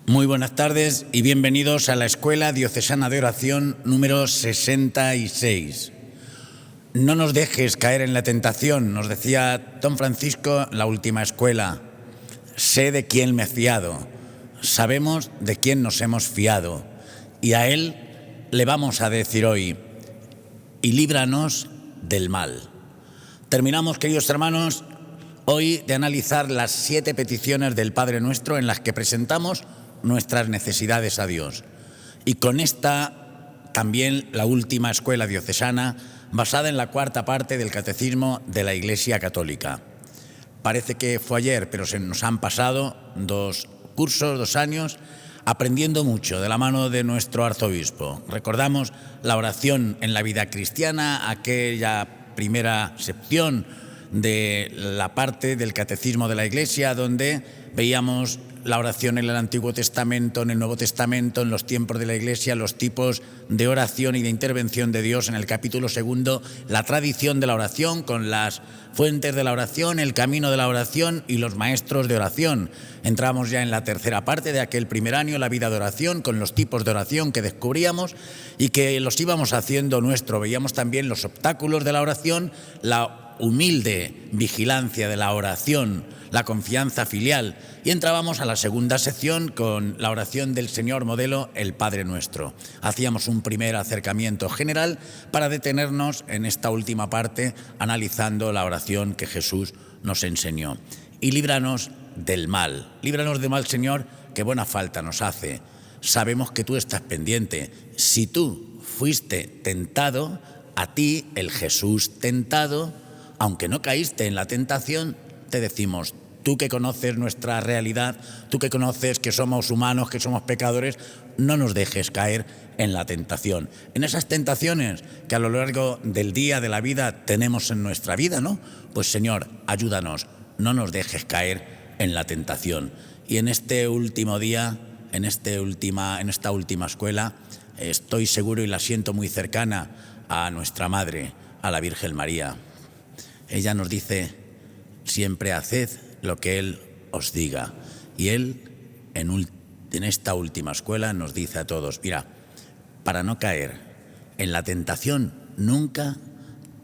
Muy buenas tardes y bienvenidos a la Escuela Diocesana de Oración número 66. No nos dejes caer en la tentación, nos decía don Francisco en la última escuela. Sé de quién me he fiado, sabemos de quién nos hemos fiado y a él le vamos a decir hoy, y líbranos del mal. Terminamos, queridos hermanos, hoy de analizar las 7 peticiones del Padre Nuestro en las que presentamos nuestras necesidades a Dios. Y con esta también la última escuela diocesana basada en la 4ª parte del Catecismo de la Iglesia Católica. Parece que fue ayer, pero se nos han pasado 2 cursos, 2 años, aprendiendo mucho de la mano de nuestro arzobispo. Recordamos la oración en la vida cristiana, aquella primera sección de la parte del Catecismo de la Iglesia donde veíamos la oración en el Antiguo Testamento, en el Nuevo Testamento, en los tiempos de la Iglesia, los tipos de oración y de intervención de Dios. En el capítulo 2, la tradición de la oración con las fuentes de la oración, el camino de la oración y los maestros de oración. Entramos ya en la 3ª parte de aquel primer año, la vida de oración, con los tipos de oración que descubríamos y que los íbamos haciendo nuestro. Veíamos también los obstáculos de la oración, la humilde vigilancia de la oración, la confianza filial, y entrábamos a la 2ª sección con la oración del Señor modelo, el Padre Nuestro. Hacíamos un primer acercamiento general para detenernos en esta última parte analizando la oración que Jesús nos enseñó. Y líbranos del mal, Señor, que buena falta nos hace. Sabemos que tú estás pendiente. Si tú fuiste tentado, a ti el Jesús tentado, aunque no caíste en la tentación, te decimos, tú que conoces nuestra realidad, tú que conoces que somos humanos, que somos pecadores, no nos dejes caer en la tentación. En esas tentaciones que a lo largo del día, de la vida, tenemos en nuestra vida, ¿no? Pues Señor, ayúdanos, no nos dejes caer en la tentación. Y en este último día, en esta última escuela, estoy seguro y la siento muy cercana a nuestra Madre, a la Virgen María. Ella nos dice, siempre haced lo que Él os diga. Y Él, en esta última escuela, nos dice a todos, mira, para no caer en la tentación, nunca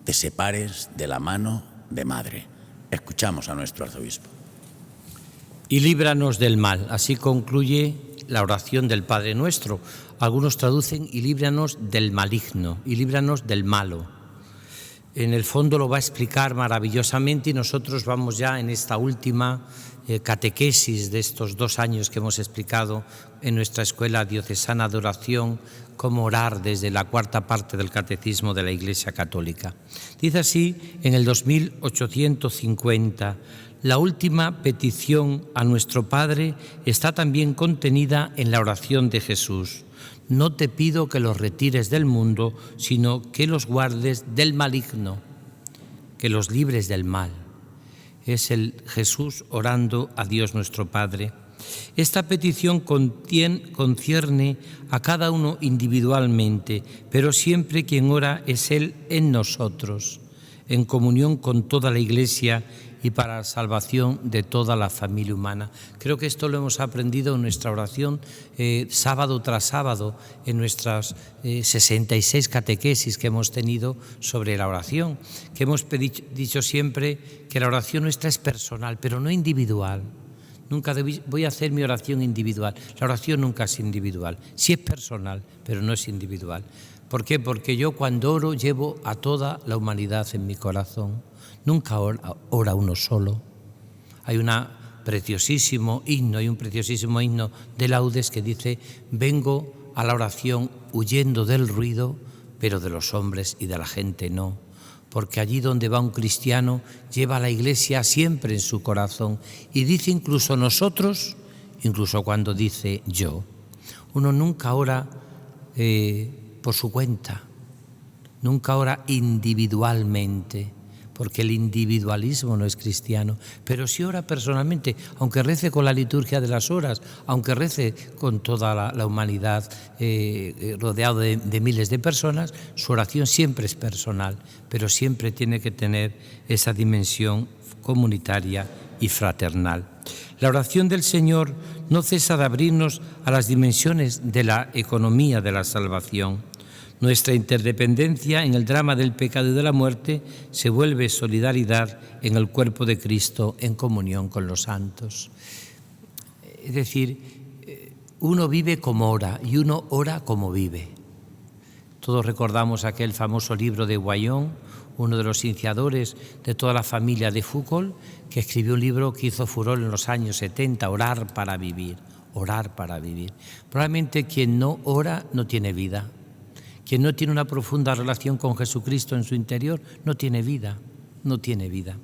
te separes de la mano de Madre. Escuchamos a nuestro arzobispo. Y líbranos del mal. Así concluye la oración del Padre Nuestro. Algunos traducen, y líbranos del maligno, y líbranos del malo. En el fondo lo va a explicar maravillosamente y nosotros vamos ya en esta última catequesis de estos 2 años que hemos explicado en nuestra Escuela Diocesana de Oración, cómo orar desde la 4ª parte del Catecismo de la Iglesia Católica. Dice así en el 2850, la última petición a nuestro Padre está también contenida en la oración de Jesús. No te pido que los retires del mundo, sino que los guardes del maligno, que los libres del mal. Es el Jesús orando a Dios nuestro Padre. Esta petición concierne a cada uno individualmente, pero siempre quien ora es Él en nosotros, en comunión con toda la Iglesia y para la salvación de toda la familia humana. Creo que esto lo hemos aprendido en nuestra oración sábado tras sábado, en nuestras 66 catequesis que hemos tenido sobre la oración, que hemos dicho siempre que la oración nuestra es personal, pero no individual. Nunca voy a hacer mi oración individual. La oración nunca es individual. Sí es personal, pero no es individual. ¿Por qué? Porque yo cuando oro llevo a toda la humanidad en mi corazón. Nunca ora uno solo. Hay un preciosísimo himno de laudes que dice: vengo a la oración huyendo del ruido, pero de los hombres y de la gente no. Porque allí donde va un cristiano lleva a la Iglesia siempre en su corazón. Y dice incluso nosotros, incluso cuando dice yo. Uno nunca ora por su cuenta, nunca ora individualmente. porque el individualismo no es cristiano. Pero si ora personalmente, aunque rece con la liturgia de las horas, aunque rece con toda la humanidad rodeado de miles de personas, su oración siempre es personal, pero siempre tiene que tener esa dimensión comunitaria y fraternal. La oración del Señor no cesa de abrirnos a las dimensiones de la economía de la salvación. Nuestra interdependencia en el drama del pecado y de la muerte se vuelve solidaridad en el cuerpo de Cristo en comunión con los santos. Es decir, uno vive como ora y uno ora como vive. Todos recordamos aquel famoso libro de Wyon, uno de los iniciadores de toda la familia de Foucault, que escribió un libro que hizo furor en los años 70, Orar para vivir, orar para vivir. Probablemente quien no ora no tiene vida. Quien no tiene una profunda relación con Jesucristo en su interior no tiene vida, no tiene vida.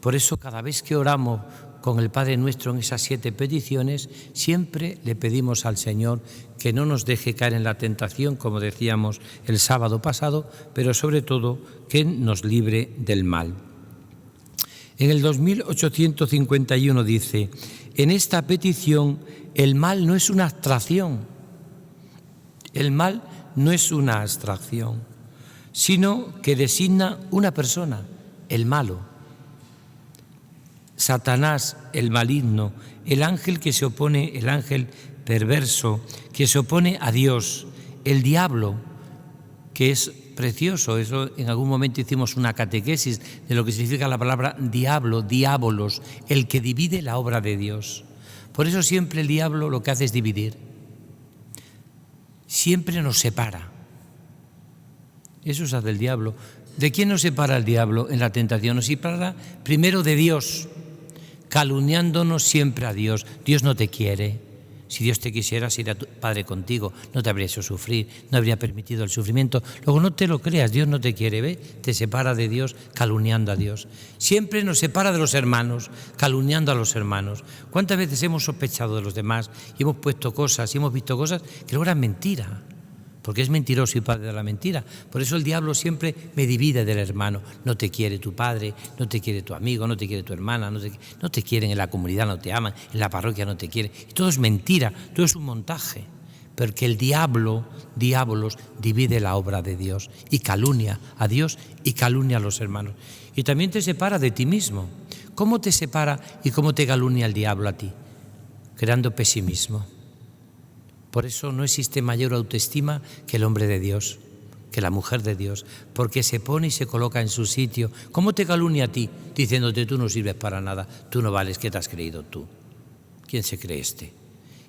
Por eso cada vez que oramos con el Padre Nuestro en esas 7 peticiones, siempre le pedimos al Señor que no nos deje caer en la tentación, como decíamos el sábado pasado, pero sobre todo que nos libre del mal. En el 2851 dice: en esta petición el mal no es una abstracción, el mal no es una abstracción, sino que designa una persona, el malo. Satanás, el maligno, el ángel que se opone, el ángel perverso, que se opone a Dios, el diablo, que es precioso. Eso en algún momento hicimos una catequesis de lo que significa la palabra diablo, diabolos, el que divide la obra de Dios. Por eso siempre el diablo lo que hace es dividir. Siempre nos separa. Eso es del diablo. ¿De quién nos separa el diablo en la tentación? Nos separa primero de Dios, calumniándonos siempre a Dios. Dios no te quiere. Si Dios te quisiera, sería tu Padre contigo, no te habría hecho sufrir, no habría permitido el sufrimiento. Luego no te lo creas, Dios no te quiere, ¿ve? Te separa de Dios, calumniando a Dios. Siempre nos separa de los hermanos, calumniando a los hermanos. ¿Cuántas veces hemos sospechado de los demás y hemos puesto cosas y hemos visto cosas que luego eran mentira? Porque es mentiroso y padre de la mentira. Por eso el diablo siempre me divide del hermano. No te quiere tu padre, no te quiere tu amigo, no te quiere tu hermana, no te quieren en la comunidad, no te aman, en la parroquia no te quieren. Y todo es mentira, todo es un montaje. Porque el diablos, divide la obra de Dios y calumnia a Dios y calumnia a los hermanos. Y también te separa de ti mismo. ¿Cómo te separa y cómo te calumnia el diablo a ti? Creando pesimismo. Por eso no existe mayor autoestima que el hombre de Dios, que la mujer de Dios, porque se pone y se coloca en su sitio. ¿Cómo te calumnia a ti? Diciéndote: tú no sirves para nada, tú no vales, ¿qué te has creído tú? ¿Quién se cree este?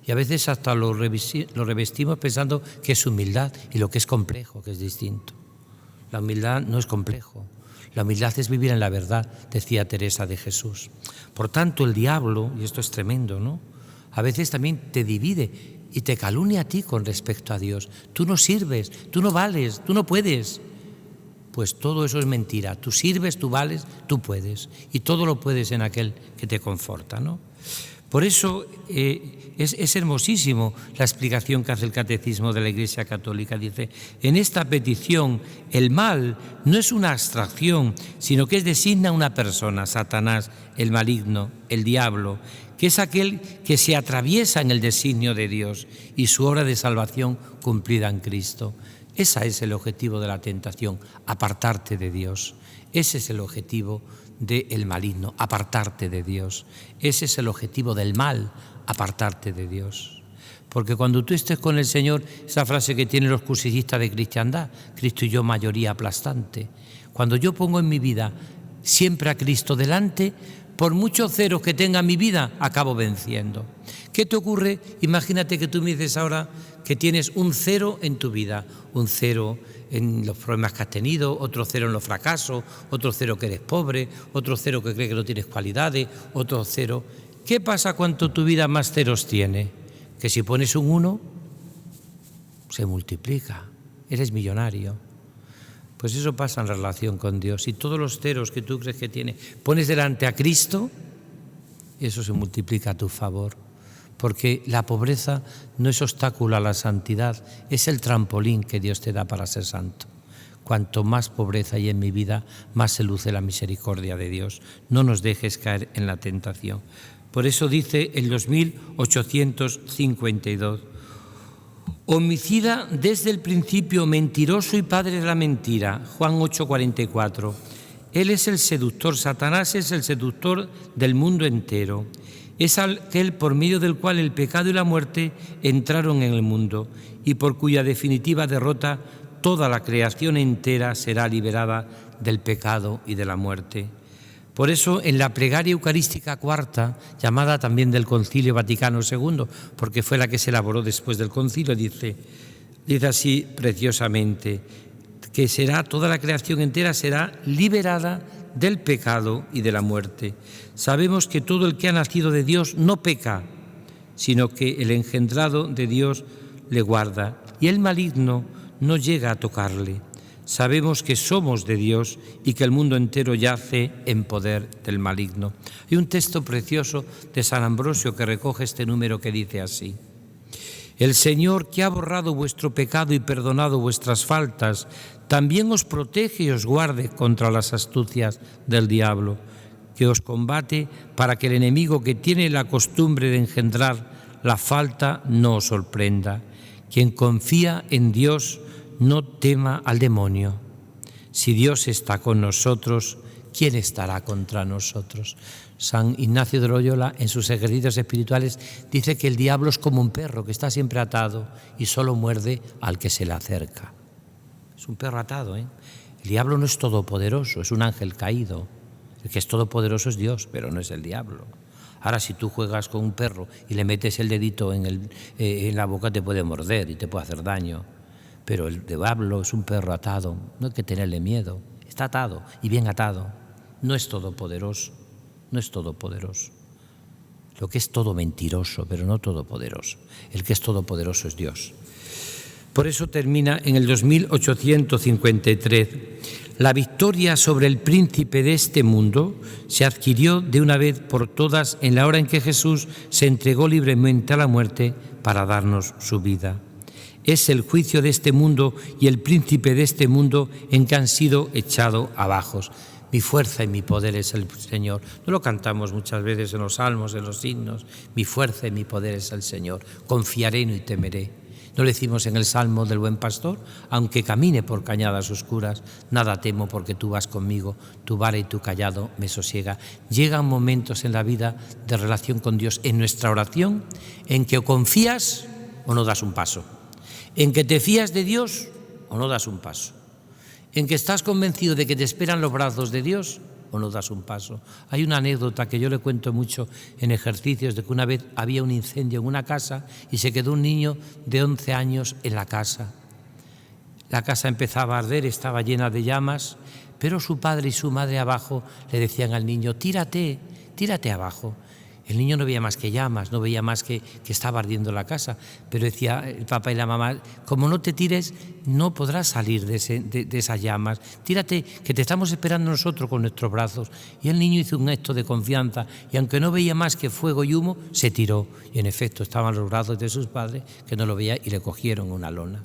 Y a veces hasta lo revestimos pensando que es humildad, y lo que es complejo, que es distinto. La humildad no es complejo, la humildad es vivir en la verdad, decía Teresa de Jesús. Por tanto, el diablo, y esto es tremendo, ¿no?, a veces también te divide y te calumnia a ti con respecto a Dios. Tú no sirves, tú no vales, tú no puedes. Pues todo eso es mentira. Tú sirves, tú vales, tú puedes. Y todo lo puedes en aquel que te conforta, ¿no? Por eso es hermosísimo la explicación que hace el Catecismo de la Iglesia Católica. Dice: en esta petición el mal no es una abstracción, sino que designa una persona, Satanás, el maligno, el diablo, que es aquel que se atraviesa en el designio de Dios y su obra de salvación cumplida en Cristo. Ese es el objetivo de la tentación, apartarte de Dios. Ese es el objetivo del maligno, apartarte de Dios. Ese es el objetivo del mal, apartarte de Dios. Porque cuando tú estés con el Señor, esa frase que tienen los cursillistas de cristiandad, Cristo y yo mayoría aplastante. Cuando yo pongo en mi vida siempre a Cristo delante, por muchos ceros que tenga mi vida, acabo venciendo. ¿Qué te ocurre? Imagínate que tú me dices ahora que tienes un 0 en tu vida, un 0 en los problemas que has tenido, otro 0 en los fracasos, otro 0 que eres pobre, otro 0 que crees que no tienes cualidades, otro 0. ¿Qué pasa cuando tu vida más ceros tiene? Que si pones un 1, se multiplica, eres millonario. Pues eso pasa en relación con Dios. Si todos los ceros que tú crees que tiene pones delante a Cristo, eso se multiplica a tu favor. Porque la pobreza no es obstáculo a la santidad, es el trampolín que Dios te da para ser santo. Cuanto más pobreza hay en mi vida, más se luce la misericordia de Dios. No nos dejes caer en la tentación. Por eso dice el 2852, homicida desde el principio, mentiroso y padre de la mentira. Juan 8:44. Él es el seductor, Satanás es el seductor del mundo entero. Es aquel por medio del cual el pecado y la muerte entraron en el mundo y por cuya definitiva derrota toda la creación entera será liberada del pecado y de la muerte. Por eso, en la plegaria eucarística cuarta, llamada también del Concilio Vaticano II, porque fue la que se elaboró después del concilio, dice así preciosamente, que toda la creación entera será liberada del pecado y de la muerte. Sabemos que todo el que ha nacido de Dios no peca, sino que el engendrado de Dios le guarda, y el maligno no llega a tocarle. Sabemos que somos de Dios y que el mundo entero yace en poder del maligno. Hay un texto precioso de San Ambrosio que recoge este número que dice así: el Señor, que ha borrado vuestro pecado y perdonado vuestras faltas, también os protege y os guarde contra las astucias del diablo, que os combate para que el enemigo, que tiene la costumbre de engendrar la falta, no os sorprenda. Quien confía en Dios no tema al demonio. Si Dios está con nosotros, ¿quién estará contra nosotros? San Ignacio de Loyola, en sus ejercicios espirituales, dice que el diablo es como un perro que está siempre atado y solo muerde al que se le acerca. Es un perro atado, ¿eh? El diablo no es todopoderoso, es un ángel caído. El que es todopoderoso es Dios, pero no es el diablo. Ahora, si tú juegas con un perro y le metes el dedito en la boca, te puede morder y te puede hacer daño. Pero el diablo es un perro atado, no hay que tenerle miedo. Está atado y bien atado. No es todopoderoso, no es todopoderoso. Lo que es todo mentiroso, pero no todopoderoso. El que es todopoderoso es Dios. Por eso termina en el 2853. La victoria sobre el príncipe de este mundo se adquirió de una vez por todas en la hora en que Jesús se entregó libremente a la muerte para darnos su vida. Es el juicio de este mundo y el príncipe de este mundo en que han sido echados abajo. Mi fuerza y mi poder es el Señor. No lo cantamos muchas veces en los salmos, en los himnos. Mi fuerza y mi poder es el Señor. Confiaré y no temeré. ¿No le decimos en el Salmo del Buen Pastor? Aunque camine por cañadas oscuras, nada temo porque tú vas conmigo, tu vara y tu cayado me sosiega. Llegan momentos en la vida de relación con Dios, en nuestra oración, en que o confías o no das un paso. En que te fías de Dios o no das un paso. En que estás convencido de que te esperan los brazos de Dios o no das un paso. Hay una anécdota que yo le cuento mucho en ejercicios de que una vez había un incendio en una casa y se quedó un niño de 11 años en la casa. La casa empezaba a arder, estaba llena de llamas, pero su padre y su madre abajo le decían al niño: tírate, tírate abajo. El niño no veía más que llamas, no veía más que estaba ardiendo la casa, pero decía el papá y la mamá: como no te tires, no podrás salir de esas llamas. Tírate, que te estamos esperando nosotros con nuestros brazos. Y el niño hizo un acto de confianza y aunque no veía más que fuego y humo, se tiró. Y en efecto estaban los brazos de sus padres, que no lo veía, y le cogieron una lona.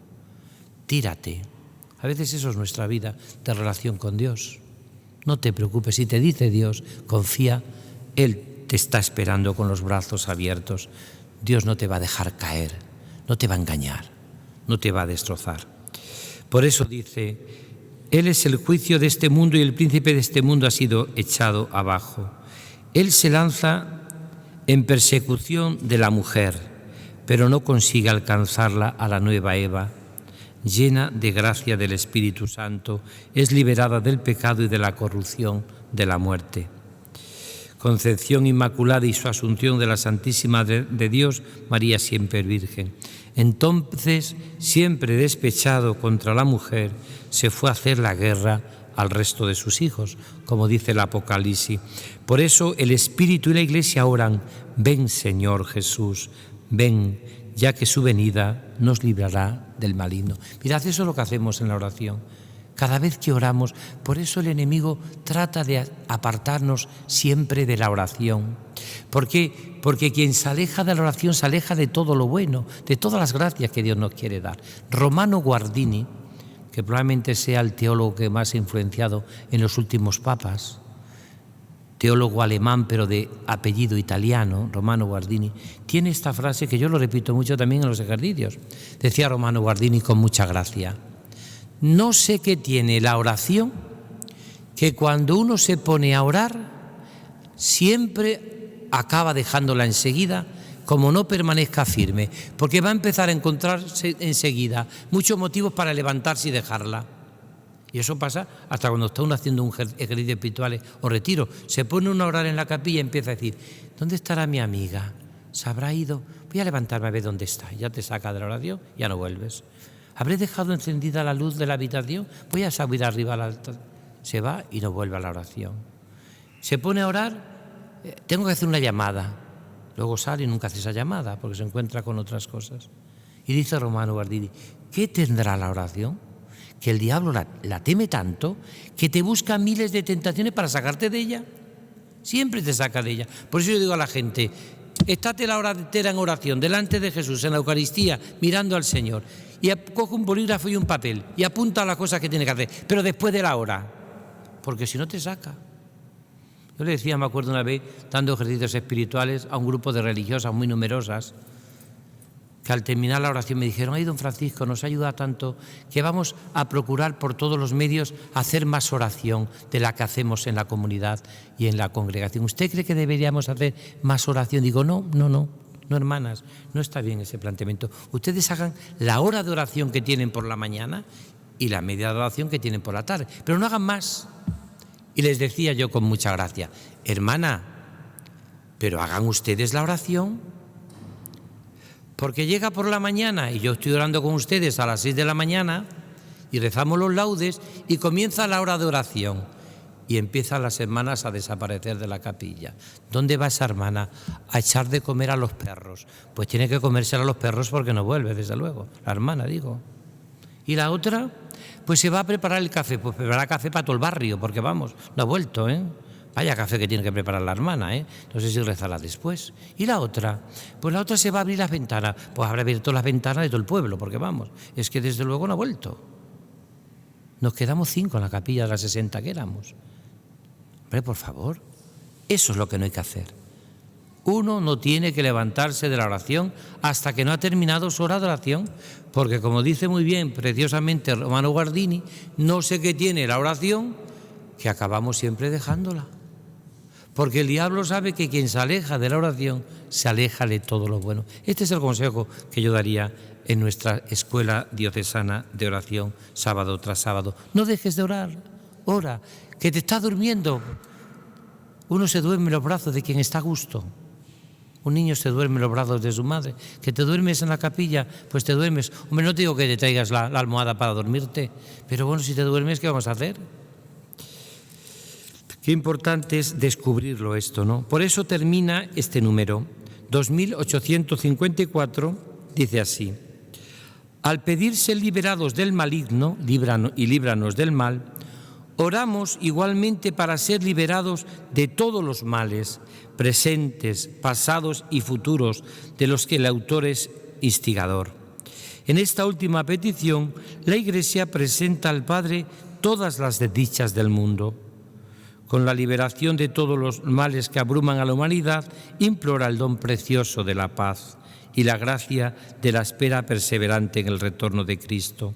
Tírate. A veces eso es nuestra vida de relación con Dios. No te preocupes, si te dice Dios, confía, Él te está esperando con los brazos abiertos. Dios no te va a dejar caer, no te va a engañar, no te va a destrozar. Por eso dice: Él es el juicio de este mundo y el príncipe de este mundo ha sido echado abajo. Él se lanza en persecución de la mujer, pero no consigue alcanzarla a la nueva Eva. Llena de gracia del Espíritu Santo, es liberada del pecado y de la corrupción de la muerte. Concepción Inmaculada y su asunción de la Santísima de Dios, María siempre Virgen. Entonces, siempre despechado contra la mujer, se fue a hacer la guerra al resto de sus hijos, como dice el Apocalipsis. Por eso el Espíritu y la Iglesia oran: ven, Señor Jesús, ven, ya que su venida nos librará del maligno. Mirad, eso es lo que hacemos en la oración. Cada vez que oramos, por eso el enemigo trata de apartarnos siempre de la oración. ¿Por qué? Porque quien se aleja de la oración se aleja de todo lo bueno, de todas las gracias que Dios nos quiere dar. Romano Guardini, que probablemente sea el teólogo que más ha influenciado en los últimos papas, teólogo alemán pero de apellido italiano, Romano Guardini, tiene esta frase que yo lo repito mucho también en los ejercicios. Decía Romano Guardini con mucha gracia: no sé qué tiene la oración, que cuando uno se pone a orar siempre acaba dejándola enseguida, como no permanezca firme, porque va a empezar a encontrarse enseguida muchos motivos para levantarse y dejarla. Y eso pasa hasta cuando está uno haciendo un ejercicio espiritual o retiro. Se pone uno a orar en la capilla y empieza a decir: ¿dónde estará mi amiga? ¿Se habrá ido? Voy a levantarme a ver dónde está. Ya te saca de la oración, ya no vuelves. ¿Habré dejado encendida la luz de la habitación? Voy a subir arriba al altar. Se va y no vuelve a la oración. Se pone a orar, tengo que hacer una llamada. Luego sale y nunca hace esa llamada porque se encuentra con otras cosas. Y dice Romano Guardini: ¿qué tendrá la oración? Que el diablo la teme tanto que te busca miles de tentaciones para sacarte de ella. Siempre te saca de ella. Por eso yo digo a la gente: estate la hora entera en oración, delante de Jesús, en la Eucaristía, mirando al Señor. Y coge un bolígrafo y un papel y apunta las cosas que tiene que hacer, pero después de la hora, porque si no te saca. Yo le decía, me acuerdo una vez, dando ejercicios espirituales a un grupo de religiosas muy numerosas, que al terminar la oración me dijeron: ay, don Francisco, nos ayuda tanto que vamos a procurar por todos los medios hacer más oración de la que hacemos en la comunidad y en la congregación. ¿Usted cree que deberíamos hacer más oración? Digo, no, hermanas, no está bien ese planteamiento. Ustedes hagan la hora de oración que tienen por la mañana y la media de oración que tienen por la tarde, pero no hagan más. Y les decía yo con mucha gracia: hermana, pero hagan ustedes la oración, porque llega por la mañana y yo estoy orando con ustedes a las 6 de la mañana y rezamos los laudes y comienza la hora de oración y empiezan las hermanas a desaparecer de la capilla. ¿Dónde va esa hermana? A echar de comer a los perros. Pues tiene que comérsela a los perros porque no vuelve, desde luego, la hermana, digo. ¿Y la otra? Pues se va a preparar el café. Pues preparar café para todo el barrio, porque vamos, no ha vuelto, ¿eh? Vaya café que tiene que preparar la hermana, ¿eh? No sé si rezará después. ¿Y la otra? Pues la otra se va a abrir las ventanas. Pues habrá abierto las ventanas de todo el pueblo, porque vamos, es que desde luego no ha vuelto. Nos quedamos 5 en la capilla de las 60 que éramos. Hombre, por favor, eso es lo que no hay que hacer. Uno no tiene que levantarse de la oración hasta que no ha terminado su hora de oración, porque como dice muy bien, preciosamente Romano Guardini, no sé qué tiene la oración, que acabamos siempre dejándola. Porque el diablo sabe que quien se aleja de la oración, se aleja de todo lo bueno. Este es el consejo que yo daría en nuestra escuela diocesana de oración, sábado tras sábado. No dejes de orar, ora, que te estás durmiendo. Uno se duerme en los brazos de quien está a gusto. Un niño se duerme en los brazos de su madre. Que te duermes en la capilla, pues te duermes. Hombre, no te digo que te traigas la almohada para dormirte, pero bueno, si te duermes, ¿qué vamos a hacer? Qué importante es descubrirlo esto, ¿no? Por eso termina este número, 2854, dice así: al pedir ser liberados del maligno, líbranos del mal, oramos igualmente para ser liberados de todos los males, presentes, pasados y futuros, de los que el autor es instigador. En esta última petición, la Iglesia presenta al Padre todas las desdichas del mundo. Con la liberación de todos los males que abruman a la humanidad, implora el don precioso de la paz y la gracia de la espera perseverante en el retorno de Cristo.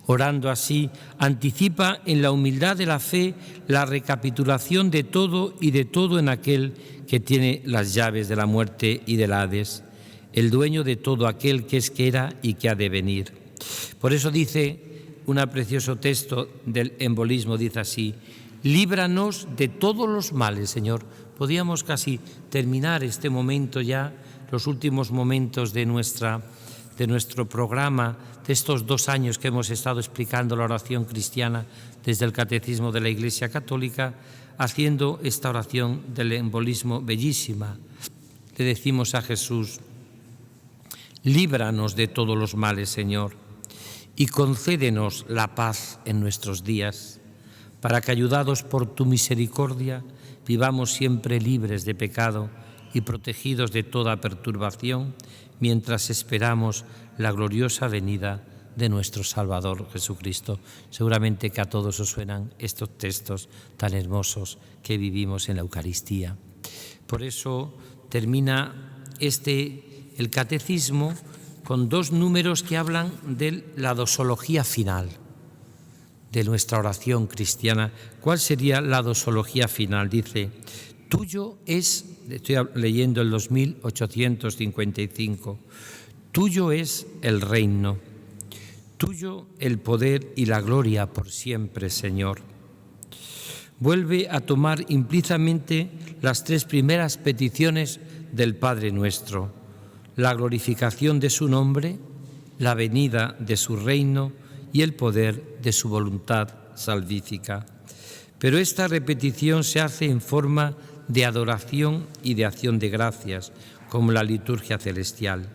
Orando así, anticipa en la humildad de la fe la recapitulación de todo y de todo en aquel que tiene las llaves de la muerte y del Hades, el dueño de todo aquel que es, que era y que ha de venir. Por eso dice un precioso texto del embolismo, dice así: líbranos de todos los males, Señor. Podíamos casi terminar este momento ya, los últimos momentos de nuestro programa, de estos 2 años que hemos estado explicando la oración cristiana desde el Catecismo de la Iglesia Católica, haciendo esta oración del embolismo bellísima. Le decimos a Jesús: líbranos de todos los males, Señor, y concédenos la paz en nuestros días, para que, ayudados por tu misericordia, vivamos siempre libres de pecado y protegidos de toda perturbación, mientras esperamos la gloriosa venida de nuestro Salvador Jesucristo. Seguramente que a todos os suenan estos textos tan hermosos que vivimos en la Eucaristía. Por eso termina el catecismo con 2 números que hablan de la dosología final de nuestra oración cristiana. ¿Cuál sería la dosología final? Dice: tuyo es, estoy leyendo el 2855, tuyo es el reino, tuyo el poder y la gloria por siempre, Señor. Vuelve a tomar implícitamente las 3 primeras peticiones del Padre Nuestro: la glorificación de su nombre, la venida de su reino y el poder de su voluntad salvífica. Pero esta repetición se hace en forma de adoración y de acción de gracias, como la liturgia celestial.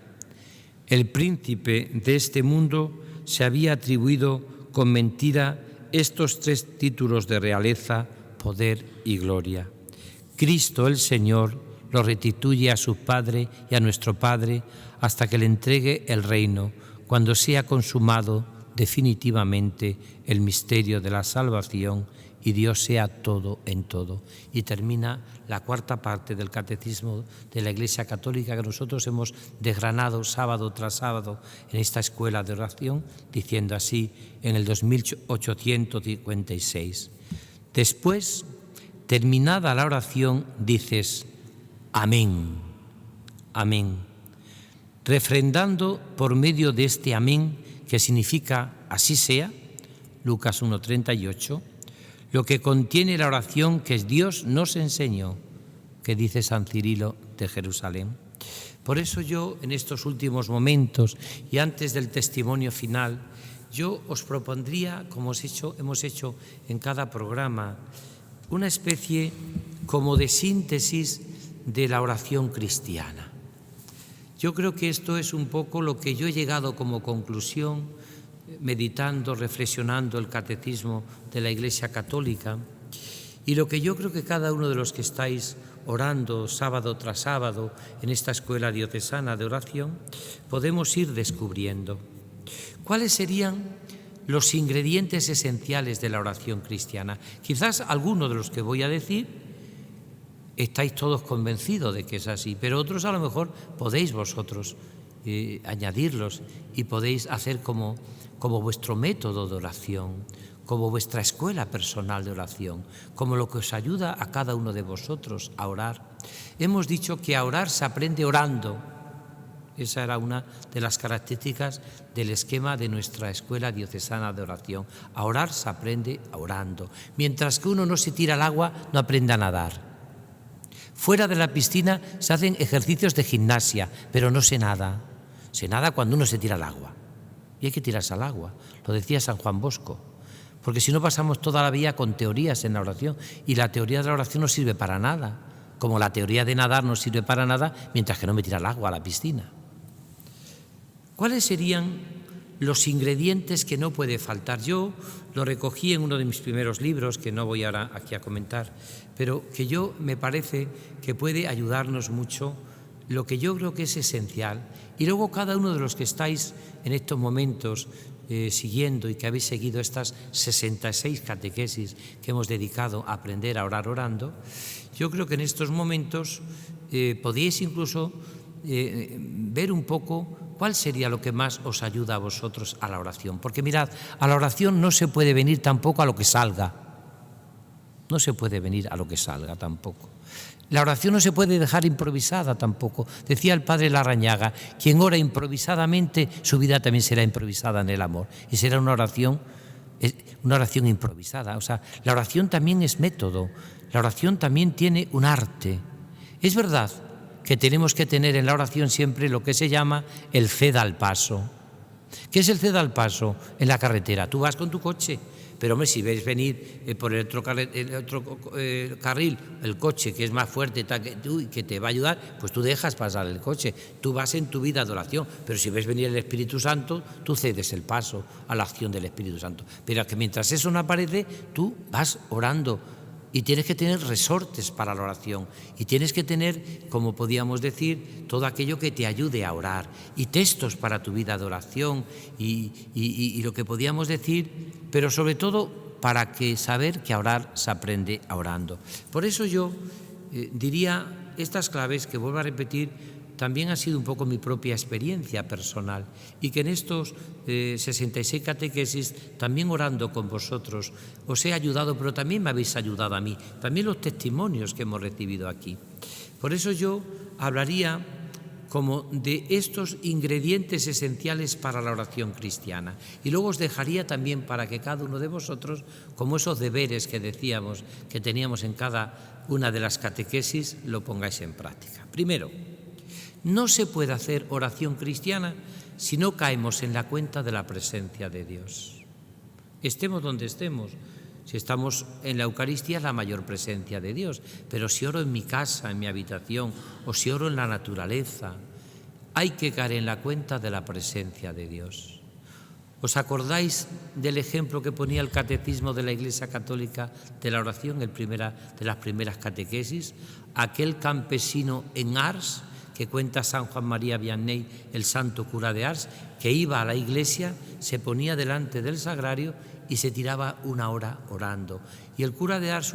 El príncipe de este mundo se había atribuido con mentira estos 3 títulos de realeza, poder y gloria. Cristo el Señor lo restituye a su Padre y a nuestro Padre hasta que le entregue el reino, cuando sea consumado definitivamente el misterio de la salvación y Dios sea todo en todo. Y termina la 4ª parte del Catecismo de la Iglesia Católica que nosotros hemos desgranado sábado tras sábado en esta escuela de oración, diciendo así en el 2856. Después, terminada la oración, dices: amén, amén, refrendando por medio de este amén, que significa así sea, Lucas 1:38, lo que contiene la oración que Dios nos enseñó, que dice San Cirilo de Jerusalén. Por eso yo, en estos últimos momentos y antes del testimonio final, yo os propondría, como hemos hecho en cada programa, una especie como de síntesis de la oración cristiana. Yo creo que esto es un poco lo que yo he llegado como conclusión, meditando, reflexionando el catecismo de la Iglesia Católica, y lo que yo creo que cada uno de los que estáis orando sábado tras sábado en esta escuela diocesana de oración, podemos ir descubriendo. ¿Cuáles serían los ingredientes esenciales de la oración cristiana? Quizás algunos de los que voy a decir estáis todos convencidos de que es así, pero otros a lo mejor podéis vosotros añadirlos y podéis hacer como vuestro método de oración, como vuestra escuela personal de oración, como lo que os ayuda a cada uno de vosotros a orar. Hemos dicho que a orar se aprende orando. Esa era una de las características del esquema de nuestra escuela diocesana de oración. A orar se aprende orando. Mientras que uno no se tira al agua, no aprende a nadar. Fuera de la piscina se hacen ejercicios de gimnasia, pero no se nada. Se nada cuando uno se tira al agua. Y hay que tirarse al agua, lo decía San Juan Bosco. Porque si no pasamos toda la vida con teorías en la oración, y la teoría de la oración no sirve para nada, como la teoría de nadar no sirve para nada mientras que no me tira al agua, a la piscina. ¿Cuáles serían los ingredientes que no puede faltar? Yo lo recogí en uno de mis primeros libros, que no voy ahora aquí a comentar, pero que yo me parece que puede ayudarnos mucho, lo que yo creo que es esencial. Y luego cada uno de los que estáis en estos momentos siguiendo y que habéis seguido estas 66 catequesis que hemos dedicado a aprender a orar orando, yo creo que en estos momentos podéis incluso ver un poco cuál sería lo que más os ayuda a vosotros a la oración. Porque mirad, a la oración no se puede venir tampoco a lo que salga. No se puede venir a lo que salga tampoco. La oración no se puede dejar improvisada tampoco. Decía el padre Larrañaga, quien ora improvisadamente, su vida también será improvisada en el amor. Y será una oración improvisada. O sea, la oración también es método. La oración también tiene un arte. Es verdad que tenemos que tener en la oración siempre lo que se llama el ceda al paso. ¿Qué es el ceda al paso? En la carretera. Tú vas con tu coche, pero hombre, si ves venir por el otro carril el coche que es más fuerte que tú y que te va a ayudar, pues tú dejas pasar el coche. Tú vas en tu vida de oración, pero si ves venir el Espíritu Santo, tú cedes el paso a la acción del Espíritu Santo. Pero que mientras eso no aparece, tú vas orando Y tienes que tener resortes para la oración. Y tienes que tener, como podíamos decir, todo aquello que te ayude a orar. Y textos para tu vida de oración. Y lo que podíamos decir, pero sobre todo para que saber que a orar se aprende orando. Por eso yo diría estas claves que vuelvo a repetir, también ha sido un poco mi propia experiencia personal y que en estos 66 catequesis, también orando con vosotros, os he ayudado, pero también me habéis ayudado a mí, también los testimonios que hemos recibido aquí. Por eso yo hablaría como de estos ingredientes esenciales para la oración cristiana. Y luego os dejaría también para que cada uno de vosotros, como esos deberes que decíamos que teníamos en cada una de las catequesis, lo pongáis en práctica. Primero, no se puede hacer oración cristiana si no caemos en la cuenta de la presencia de Dios. Estemos donde estemos. Si estamos en la Eucaristía, es la mayor presencia de Dios. Pero si oro en mi casa, en mi habitación, o si oro en la naturaleza, hay que caer en la cuenta de la presencia de Dios. ¿Os acordáis del ejemplo que ponía el Catecismo de la Iglesia Católica de la oración, de las primeras catequesis? Aquel campesino en Ars, que cuenta San Juan María Vianney, el santo cura de Ars, que iba a la iglesia, se ponía delante del sagrario y se tiraba una hora orando. Y el cura de Ars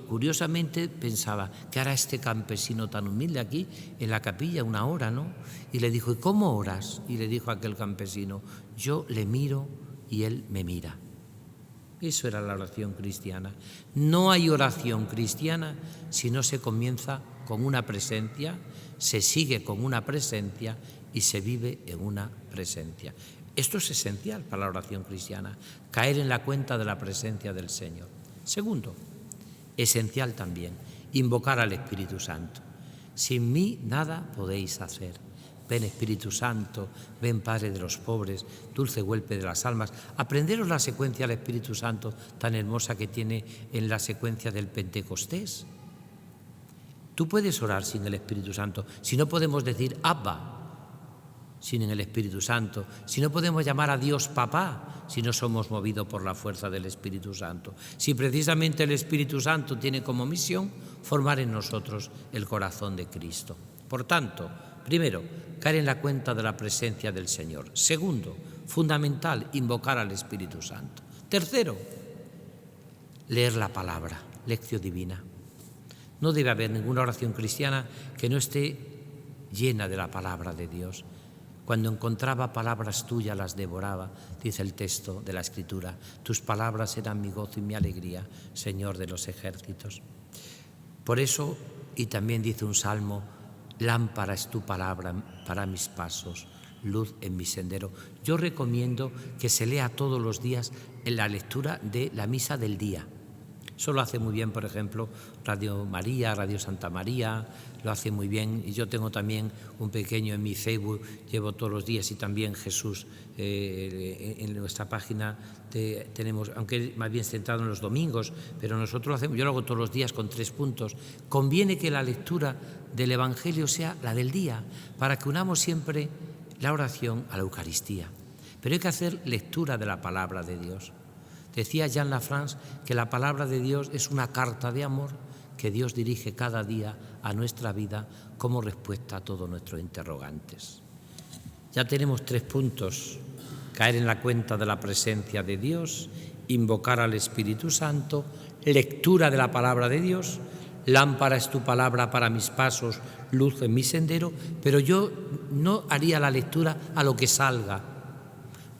curiosamente pensaba, ¿qué hará este campesino tan humilde aquí en la capilla? Una hora, ¿no? Y le dijo, ¿y cómo oras? Y le dijo aquel campesino, yo le miro y él me mira. Eso era la oración cristiana. No hay oración cristiana si no se comienza con una presencia, se sigue con una presencia y se vive en una presencia. Esto es esencial para la oración cristiana, caer en la cuenta de la presencia del Señor. Segundo, esencial también, invocar al Espíritu Santo. Sin mí nada podéis hacer. Ven Espíritu Santo, ven Padre de los pobres, dulce huésped de las almas. Aprenderos la secuencia del Espíritu Santo tan hermosa que tiene en la secuencia del Pentecostés. Tú puedes orar sin el Espíritu Santo. Si no podemos decir Abba sin el Espíritu Santo, si no podemos llamar a Dios Papá si no somos movidos por la fuerza del Espíritu Santo. Si precisamente el Espíritu Santo tiene como misión formar en nosotros el corazón de Cristo. Por tanto, primero, caer en la cuenta de la presencia del Señor. Segundo, fundamental, invocar al Espíritu Santo. Tercero, leer la palabra, lección divina. No debe haber ninguna oración cristiana que no esté llena de la palabra de Dios. Cuando encontraba palabras tuyas las devoraba, dice el texto de la Escritura. Tus palabras eran mi gozo y mi alegría, Señor de los ejércitos. Por eso, y también dice un salmo, lámpara es tu palabra para mis pasos, luz en mi sendero. Yo recomiendo que se lea todos los días en la lectura de la misa del día. Eso lo hace muy bien, por ejemplo, Radio María, Radio Santa María, lo hace muy bien. Y yo tengo también un pequeño en mi Facebook, llevo todos los días, y también Jesús en nuestra página tenemos, aunque más bien centrado en los domingos, pero nosotros lo hacemos, yo lo hago todos los días con 3 puntos. Conviene que la lectura del Evangelio sea la del día, para que unamos siempre la oración a la Eucaristía. Pero hay que hacer lectura de la palabra de Dios. Decía Jean Lafrance que la palabra de Dios es una carta de amor que Dios dirige cada día a nuestra vida como respuesta a todos nuestros interrogantes. Ya tenemos 3 puntos: caer en la cuenta de la presencia de Dios, invocar al Espíritu Santo, lectura de la palabra de Dios. Lámpara es tu palabra para mis pasos, luz en mi sendero, pero yo no haría la lectura a lo que salga.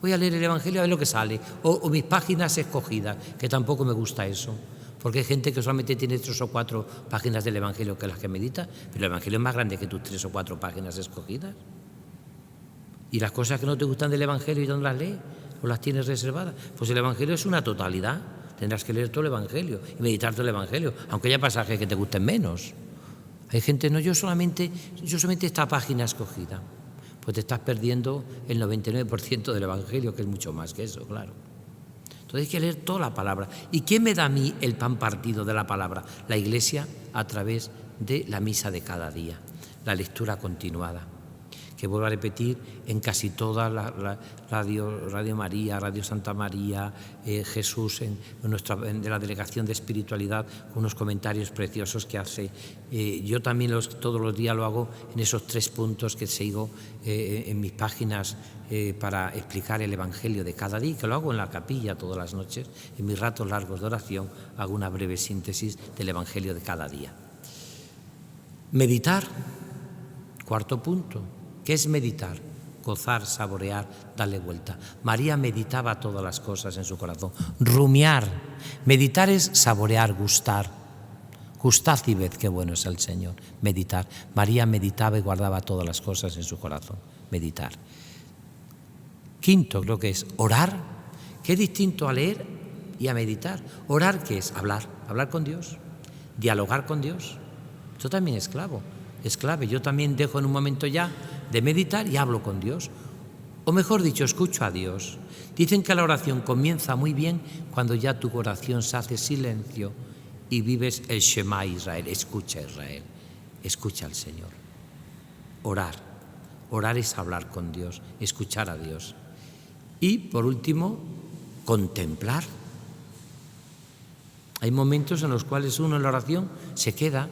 Voy a leer el Evangelio a ver lo que sale, o mis páginas escogidas, que tampoco me gusta eso, porque hay gente que solamente tiene 3 o 4 páginas del Evangelio que las que medita, pero el Evangelio es más grande que tus 3 o 4 páginas escogidas. Y las cosas que no te gustan del Evangelio, ¿y dónde las lees? ¿O las tienes reservadas? Pues el Evangelio es una totalidad, tendrás que leer todo el Evangelio y meditar todo el Evangelio, aunque haya pasajes que te gusten menos. Hay gente, no, yo solamente esta página escogida. Pues te estás perdiendo el 99% del Evangelio, que es mucho más que eso, claro. Entonces hay que leer toda la palabra. ¿Y quién me da a mí el pan partido de la palabra? La Iglesia, a través de la misa de cada día, la lectura continuada. que vuelvo a repetir en casi toda la Radio María, Radio Santa María, Jesús de la Delegación de Espiritualidad, con unos comentarios preciosos que hace. Yo también todos los días lo hago en esos 3 puntos que sigo en mis páginas para explicar el Evangelio de cada día, que lo hago en la capilla todas las noches. En mis ratos largos de oración hago una breve síntesis del Evangelio de cada día. Meditar, 4º punto. ¿Qué es meditar? Gozar, saborear, darle vuelta. María meditaba todas las cosas en su corazón. Rumiar. Meditar es saborear, gustar. Gustad y ved qué bueno es el Señor. Meditar. María meditaba y guardaba todas las cosas en su corazón. Meditar. 5º creo que es orar, que es distinto a leer y a meditar. Orar, ¿qué es? Hablar con Dios, dialogar con Dios. Esto también es clave. Yo también dejo en un momento ya de meditar y hablo con Dios. O mejor dicho, escucho a Dios. Dicen que la oración comienza muy bien cuando ya tu oración se hace silencio y vives el Shema Israel. Escucha a Israel, escucha al Señor. Orar es hablar con Dios, escuchar a Dios. Y por último, contemplar. Hay momentos en los cuales uno en la oración se queda.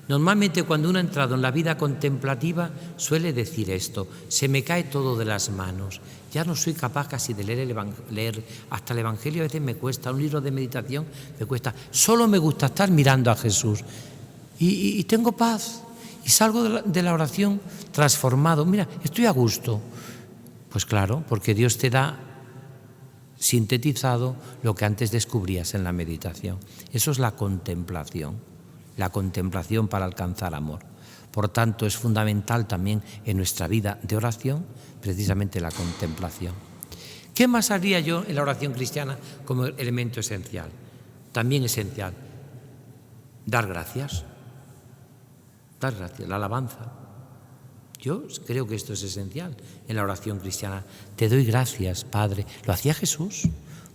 Normalmente cuando uno ha entrado en la vida contemplativa suele decir esto: se me cae todo de las manos, ya no soy capaz casi de leer hasta el Evangelio, a veces me cuesta, un libro de meditación me cuesta, solo me gusta estar mirando a Jesús y tengo paz y salgo de la oración transformado, mira, estoy a gusto. Pues claro, porque Dios te da sintetizado lo que antes descubrías en la meditación. Eso es la contemplación para alcanzar amor. Por tanto, es fundamental también en nuestra vida de oración, precisamente la contemplación. ¿Qué más haría yo en la oración cristiana como elemento esencial? También esencial, dar gracias, la alabanza. Yo creo que esto es esencial en la oración cristiana. Te doy gracias, Padre. Lo hacía Jesús,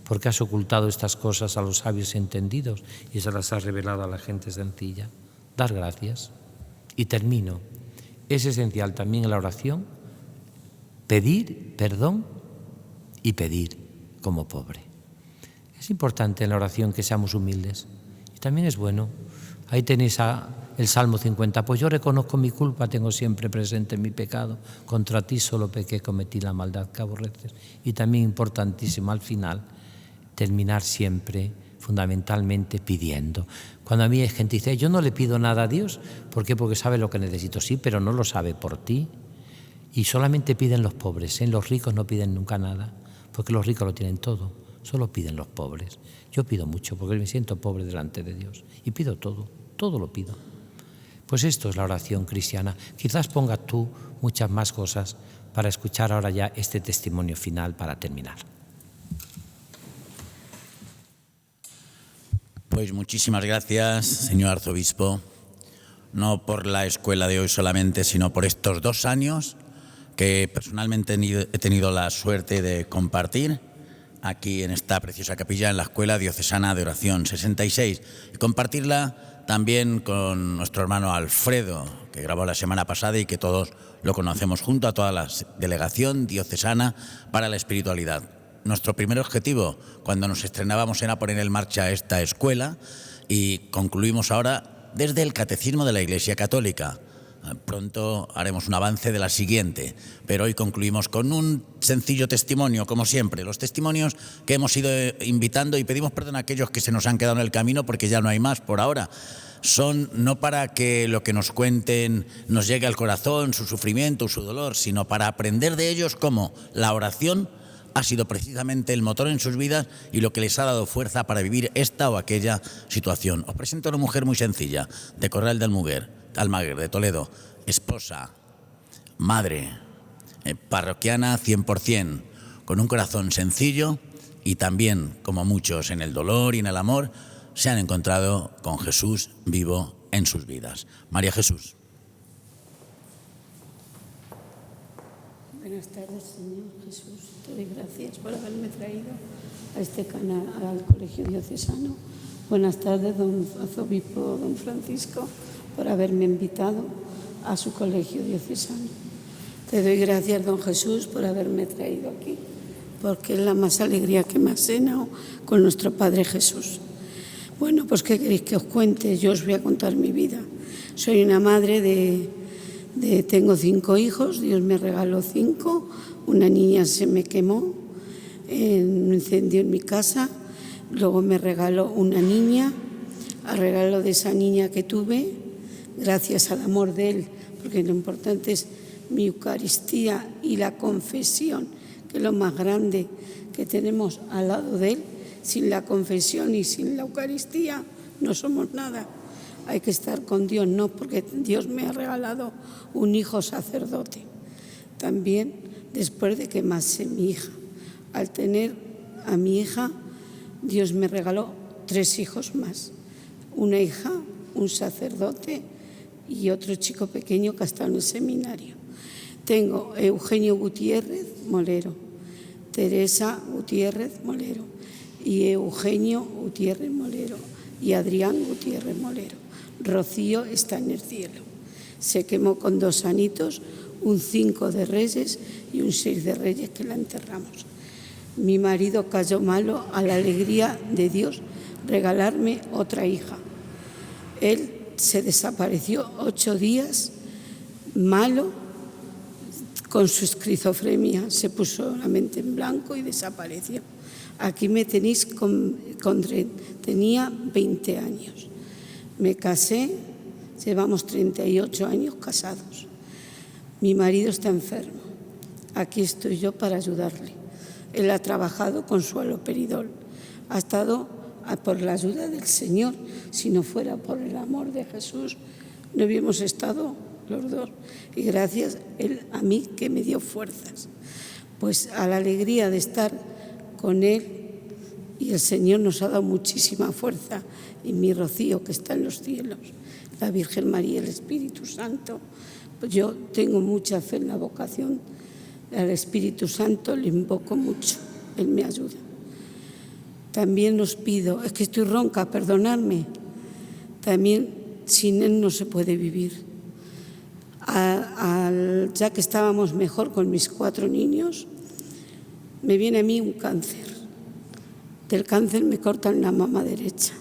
porque has ocultado estas cosas a los sabios entendidos y se las has revelado a la gente sencilla. Dar gracias. Y termino. Es esencial también en la oración pedir perdón y pedir como pobre. Es importante en la oración que seamos humildes. Y también es bueno. Ahí tenéis el Salmo 50. Pues yo reconozco mi culpa, tengo siempre presente mi pecado. Contra ti solo pequé, cometí la maldad que aborreces. Y también importantísimo al final, terminar siempre fundamentalmente pidiendo. Cuando a mí hay gente que dice, yo no le pido nada a Dios, ¿por qué? Porque sabe lo que necesito, sí, pero no lo sabe por ti. Y solamente piden los pobres, ¿eh? Los ricos no piden nunca nada, porque los ricos lo tienen todo, solo piden los pobres. Yo pido mucho, porque me siento pobre delante de Dios, y pido todo lo pido. Pues esto es la oración cristiana. Quizás pongas tú muchas más cosas para escuchar ahora ya este testimonio final para terminar. Pues muchísimas gracias, señor arzobispo, no por la escuela de hoy solamente, sino por estos 2 años que personalmente he tenido la suerte de compartir aquí en esta preciosa capilla en la Escuela Diocesana de Oración 66 y compartirla también con nuestro hermano Alfredo, que grabó la semana pasada y que todos lo conocemos, junto a toda la Delegación Diocesana para la Espiritualidad. Nuestro primer objetivo cuando nos estrenábamos era poner en marcha esta escuela y concluimos ahora desde el Catecismo de la Iglesia Católica. Pronto haremos un avance de la siguiente, pero hoy concluimos con un sencillo testimonio, como siempre. Los testimonios que hemos ido invitando, y pedimos perdón a aquellos que se nos han quedado en el camino porque ya no hay más por ahora, son no para que lo que nos cuenten nos llegue al corazón, su sufrimiento, su dolor, sino para aprender de ellos cómo la oración ha sido precisamente el motor en sus vidas y lo que les ha dado fuerza para vivir esta o aquella situación. Os presento a una mujer muy sencilla, de Corral de Almaguer, de Toledo, esposa, madre, parroquiana 100%, con un corazón sencillo y también, como muchos en el dolor y en el amor, se han encontrado con Jesús vivo en sus vidas. María Jesús. Buenas tardes, Señor Jesús. Te doy gracias por haberme traído a este canal, al Colegio Diocesano. Buenas tardes, don arzobispo, don Francisco, por haberme invitado a su Colegio Diocesano. Te doy gracias, don Jesús, por haberme traído aquí, porque es la más alegría que me ha cenado con nuestro Padre Jesús. Bueno, pues ¿qué queréis que os cuente? Yo os voy a contar mi vida. Soy una madre tengo 5 hijos, Dios me regaló 5, una niña se me quemó en un incendio en mi casa, luego me regaló una niña, al regalo de esa niña que tuve, gracias al amor de Él, porque lo importante es mi Eucaristía y la confesión, que es lo más grande que tenemos al lado de Él. Sin la confesión y sin la Eucaristía no somos nada. Hay que estar con Dios, no, porque Dios me ha regalado un hijo sacerdote. También después de que mase mi hija. Al tener a mi hija, Dios me regaló 3 hijos más. Una hija, un sacerdote y otro chico pequeño que está en el seminario. Tengo Eugenio Gutiérrez Molero, Teresa Gutiérrez Molero y Eugenio Gutiérrez Molero y Adrián Gutiérrez Molero. Rocío está en el cielo. Se quemó con 2 anitos, un 5 de Reyes y un 6 de Reyes que la enterramos. Mi marido cayó malo a la alegría de Dios regalarme otra hija. Él se desapareció 8 días, malo, con su esquizofrenia. Se puso la mente en blanco y desapareció. Aquí me tenéis tenía 20 años. Me casé, llevamos 38 años casados. Mi marido está enfermo. Aquí estoy yo para ayudarle. Él ha trabajado con su haloperidol. Ha estado por la ayuda del Señor. Si no fuera por el amor de Jesús, no hubiéramos estado los dos. Y gracias a mí que me dio fuerzas. Pues a la alegría de estar con Él, y el Señor nos ha dado muchísima fuerza, y mi Rocío que está en los cielos, la Virgen María, el Espíritu Santo. Pues yo tengo mucha fe en la vocación al Espíritu Santo, le invoco mucho, Él me ayuda. También os pido, es que estoy ronca, perdonadme, también sin Él no se puede vivir. Ya que estábamos mejor con mis 4 niños, me viene a mí un cáncer. Del cáncer me cortan la mama derecha.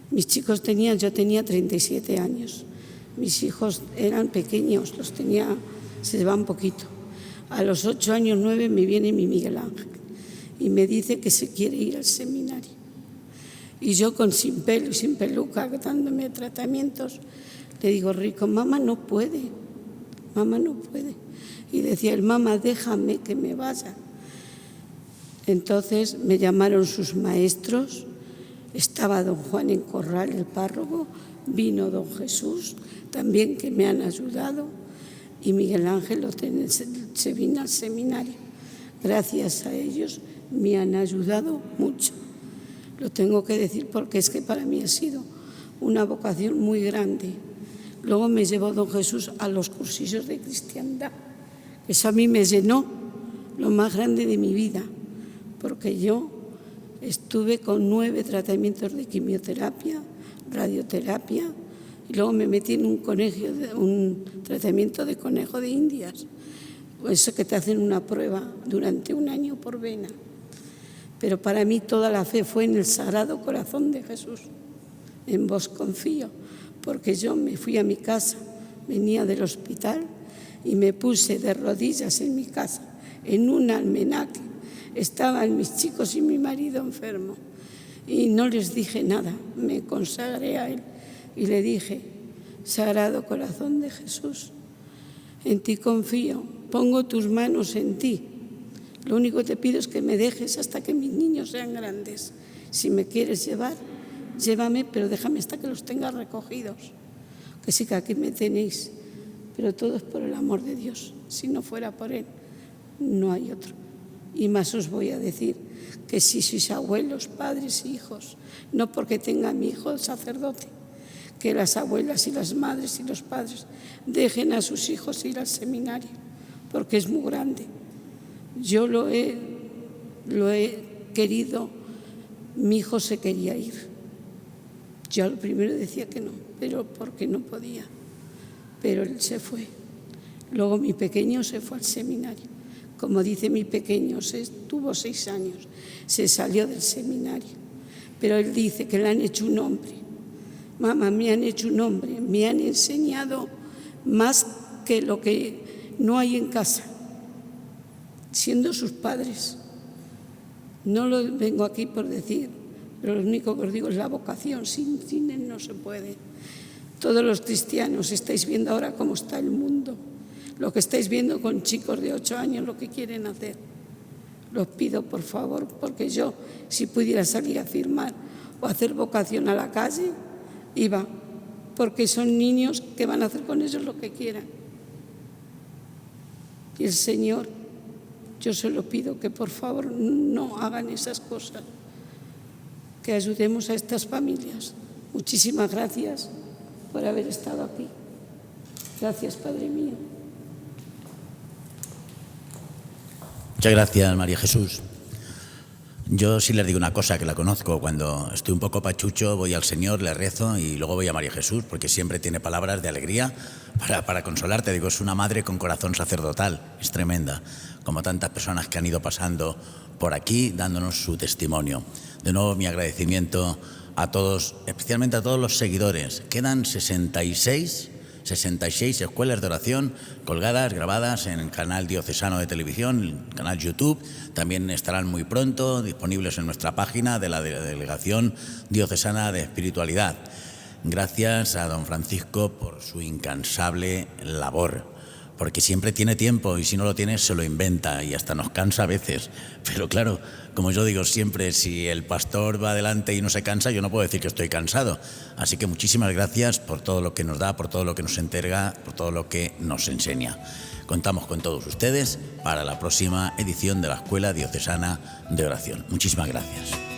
Mis chicos yo tenía 37 años. Mis hijos eran pequeños, se llevaban poquito. A los 8 años, 9, me viene mi Miguel Ángel y me dice que se quiere ir al seminario. Y yo sin pelo y sin peluca, dándome tratamientos, le digo, Rico, mamá no puede. Y decía él, mamá, déjame que me vaya. Entonces me llamaron sus maestros, estaba don Juan en Corral, el párroco, vino don Jesús, también que me han ayudado, y Miguel Ángel se vino al seminario. Gracias a ellos me han ayudado mucho. Lo tengo que decir porque es que para mí ha sido una vocación muy grande. Luego me llevó don Jesús a los cursillos de cristiandad. Eso a mí me llenó lo más grande de mi vida, porque yo estuve con 9 tratamientos de quimioterapia, radioterapia, y luego me metí en un tratamiento de conejo de Indias. Eso que te hacen una prueba durante 1 año por vena. Pero para mí toda la fe fue en el Sagrado Corazón de Jesús. En vos confío, porque yo me fui a mi casa, venía del hospital y me puse de rodillas en mi casa, en un almenaque. Estaban mis chicos y mi marido enfermo y no les dije nada, me consagré a Él y le dije, Sagrado Corazón de Jesús, en ti confío, pongo tus manos en ti. Lo único que te pido es que me dejes hasta que mis niños sean grandes. Si me quieres llevar, llévame, pero déjame hasta que los tengas recogidos. Que sí que aquí me tenéis, pero todo es por el amor de Dios. Si no fuera por Él, no hay otro. Y más os voy a decir que si sois abuelos, padres y hijos, no porque tenga mi hijo el sacerdote, que las abuelas y las madres y los padres dejen a sus hijos ir al seminario, porque es muy grande. Yo lo he querido, mi hijo se quería ir. Yo al primero decía que no, pero porque no podía. Pero él se fue. Luego mi pequeño se fue al seminario. Como dice mi pequeño, tuvo 6 años, se salió del seminario. Pero él dice que le han hecho un hombre. Mamá, me han hecho un hombre, me han enseñado más que lo que no hay en casa, siendo sus padres. No lo vengo aquí por decir, pero lo único que os digo es la vocación. Sin él no se puede. Todos los cristianos estáis viendo ahora cómo está el mundo, lo que estáis viendo con chicos de 8 años, lo que quieren hacer. Los pido, por favor, porque yo, si pudiera salir a firmar o hacer vocación a la calle, iba, porque son niños que van a hacer con ellos lo que quieran. Y el Señor, yo se lo pido que por favor no hagan esas cosas, que ayudemos a estas familias. Muchísimas gracias por haber estado aquí. Gracias, Padre mío. Muchas gracias, María Jesús. Yo sí les digo una cosa, que la conozco. Cuando estoy un poco pachucho, voy al Señor, le rezo y luego voy a María Jesús, porque siempre tiene palabras de alegría para consolarte. Digo, es una madre con corazón sacerdotal, es tremenda, como tantas personas que han ido pasando por aquí dándonos su testimonio. De nuevo, mi agradecimiento a todos, especialmente a todos los seguidores. Quedan 66 escuelas de oración colgadas, grabadas en el canal diocesano de televisión, el canal YouTube. También estarán muy pronto disponibles en nuestra página de la Delegación Diocesana de Espiritualidad. Gracias a don Francisco por su incansable labor, porque siempre tiene tiempo y si no lo tiene se lo inventa y hasta nos cansa a veces. Pero claro, como yo digo siempre, si el pastor va adelante y no se cansa, yo no puedo decir que estoy cansado. Así que muchísimas gracias por todo lo que nos da, por todo lo que nos entrega, por todo lo que nos enseña. Contamos con todos ustedes para la próxima edición de la Escuela Diocesana de Oración. Muchísimas gracias.